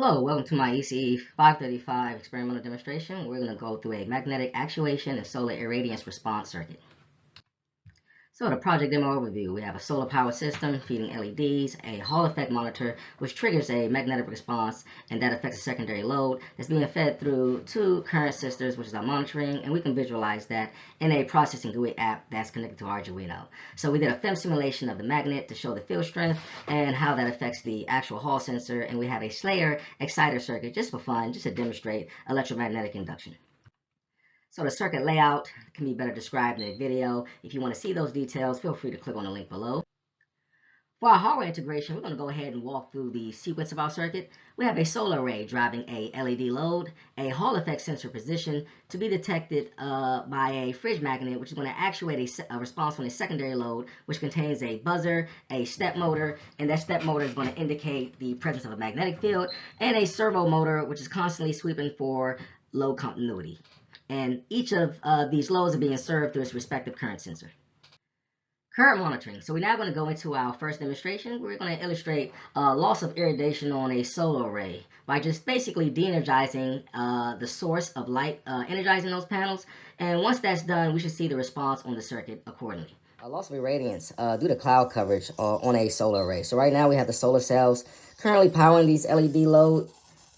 Hello, welcome to my ECE 535 experimental demonstration. We're going to go through a magnetic actuation and solar irradiance response circuit. So the project demo overview, we have a solar power system feeding LEDs, a Hall effect monitor which triggers a magnetic response and that affects a secondary load that's being fed through two current sensors, which is our monitoring, and we can visualize that in a processing GUI app that's connected to Arduino. So we did a FEM simulation of the magnet to show the field strength and how that affects the actual Hall sensor, and we have a Slayer exciter circuit just for fun, just to demonstrate electromagnetic induction. So the circuit layout can be better described in a video. If you want to see those details, feel free to click on the link below. For our hardware integration, we're going to go ahead and walk through the sequence of our circuit. We have a solar array driving a LED load, a Hall effect sensor position to be detected by a fridge magnet, which is going to actuate a response on a secondary load, which contains a buzzer, a step motor, and that step motor is going to indicate the presence of a magnetic field, and a servo motor, which is constantly sweeping for load continuity. And each of these loads are being served through its respective current sensor. Current monitoring. So we're now going to go into our first demonstration. We're going to illustrate loss of irradiation on a solar array by just basically de-energizing the source of light, energizing those panels. And once that's done, we should see the response on the circuit accordingly. A loss of irradiance due to cloud coverage on a solar array. So right now we have the solar cells currently powering these LED load.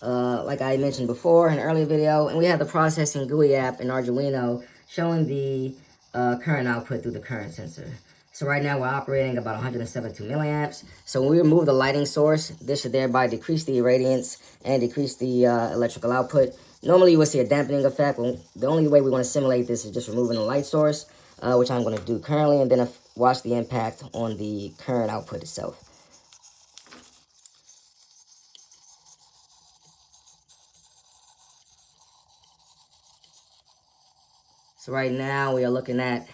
Like I mentioned before in an earlier video, and we have the processing GUI app in Arduino showing the current output through the current sensor. So right now we're operating about 172 milliamps. So when we remove the lighting source, this should thereby decrease the irradiance and decrease the electrical output. Normally you would see a dampening effect. The only way we want to simulate this is just removing the light source, which I'm going to do currently, and then watch the impact on the current output itself. So right now we are looking at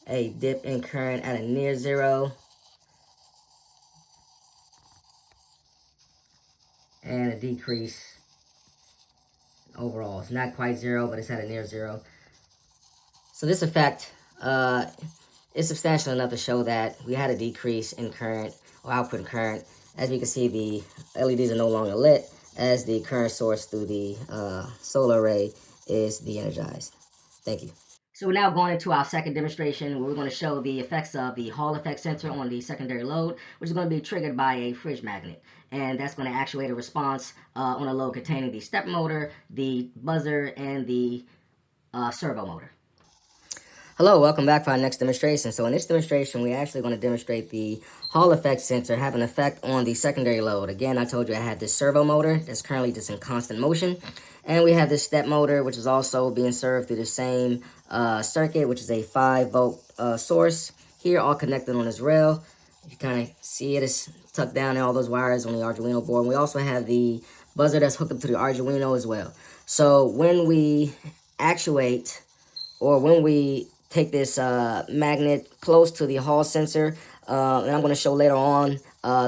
a dip in current at a near zero and a decrease overall. It's not quite zero, but it's at a near zero. So this effect is substantial enough to show that we had a decrease in current or output current. As you can see, the LEDs are no longer lit as the current source through the solar array is de-energized. Thank you. So we're now going into our second demonstration where we're going to show the effects of the Hall effect sensor on the secondary load, which is going to be triggered by a fridge magnet. And that's going to actuate a response on a load containing the step motor, the buzzer, and the servo motor. Hello, welcome back for our next demonstration. So in this demonstration, we're actually going to demonstrate the Hall effect sensor have an effect on the secondary load. Again, I told you I had this servo motor that's currently just in constant motion. And we have this step motor, which is also being served through the same circuit, which is a 5-volt source. Here, all connected on this rail. You kind of see it's tucked down in all those wires on the Arduino board. And we also have the buzzer that's hooked up to the Arduino as well. So when we actuate, or when we take this magnet close to the Hall sensor, and I'm going to show later on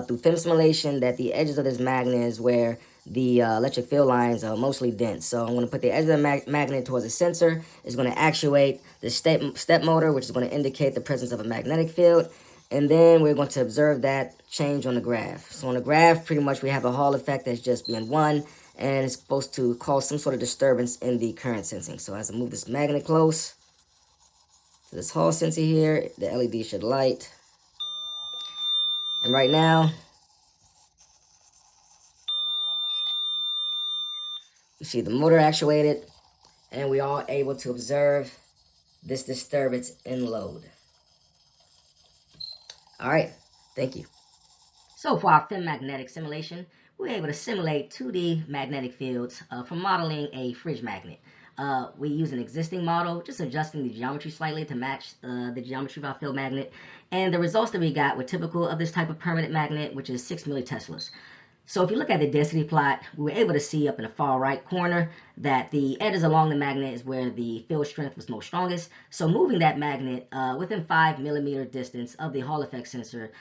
through FEM simulation that the edges of this magnet is where the electric field lines are mostly dense. So I'm going to put the edge of the magnet towards the sensor. It's going to actuate the step motor, which is going to indicate the presence of a magnetic field. And then we're going to observe that change on the graph. So on the graph, pretty much we have a Hall effect that's just being 1, and it's supposed to cause some sort of disturbance in the current sensing. So as I move this magnet close to this Hall sensor here, the LED should light. And right now, you see the motor actuated, and we are able to observe this disturbance in load. All right, thank you. So for our FEM magnetic simulation, we were able to simulate 2D magnetic fields from modeling a fridge magnet. We use an existing model, just adjusting the geometry slightly to match the geometry of our field magnet. And the results that we got were typical of this type of permanent magnet, which is 6 milliteslas. So if you look at the density plot, we were able to see up in the far right corner that the edges along the magnet is where the field strength was most strongest. So moving that magnet within 5 millimeter distance of the Hall effect sensor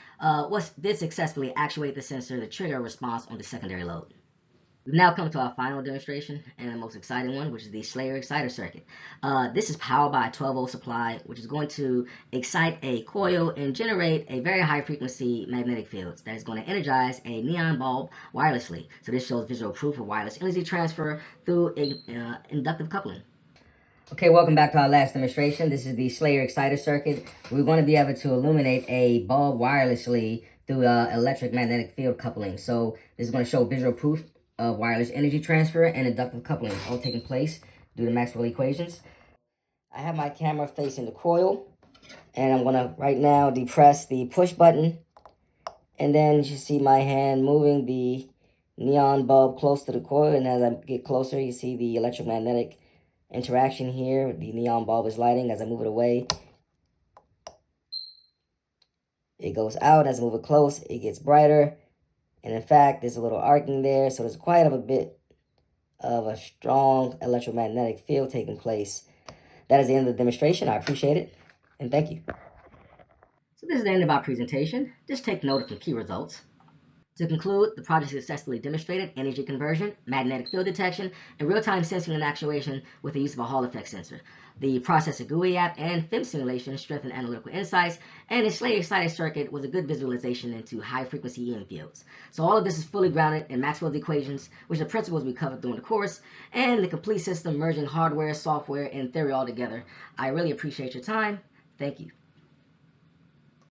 did successfully actuate the sensor to trigger a response on the secondary load. We've now come to our final demonstration and the most exciting one, which is the Slayer exciter circuit. This is powered by a 12-volt supply, which is going to excite a coil and generate a very high frequency magnetic field that is going to energize a neon bulb wirelessly. So this shows visual proof of wireless energy transfer through inductive coupling. Okay, welcome back to our last demonstration. This is the Slayer exciter circuit. We're going to be able to illuminate a bulb wirelessly through electromagnetic field coupling. So this is going to show visual proof of wireless energy transfer and inductive coupling all taking place due to Maxwell equations. I have my camera facing the coil, and I'm going to right now depress the push button, and then you see my hand moving the neon bulb close to the coil, and as I get closer you see the electromagnetic interaction here. The neon bulb is lighting. As I move it away, it goes out. As I move it close, it gets brighter. And in fact, there's a little arcing there, so there's quite a bit of a strong electromagnetic field taking place. That is the end of the demonstration. I appreciate it, and thank you. So this is the end of our presentation. Just take note of the key results. To conclude, the project successfully demonstrated energy conversion, magnetic field detection, and real-time sensing and actuation with the use of a Hall effect sensor. The processor GUI app and FIM simulation strengthened analytical insights, and the Slayer excited circuit was a good visualization into high-frequency EM fields. So all of this is fully grounded in Maxwell's equations, which are principles we covered during the course, and the complete system merging hardware, software, and theory all together. I really appreciate your time. Thank you.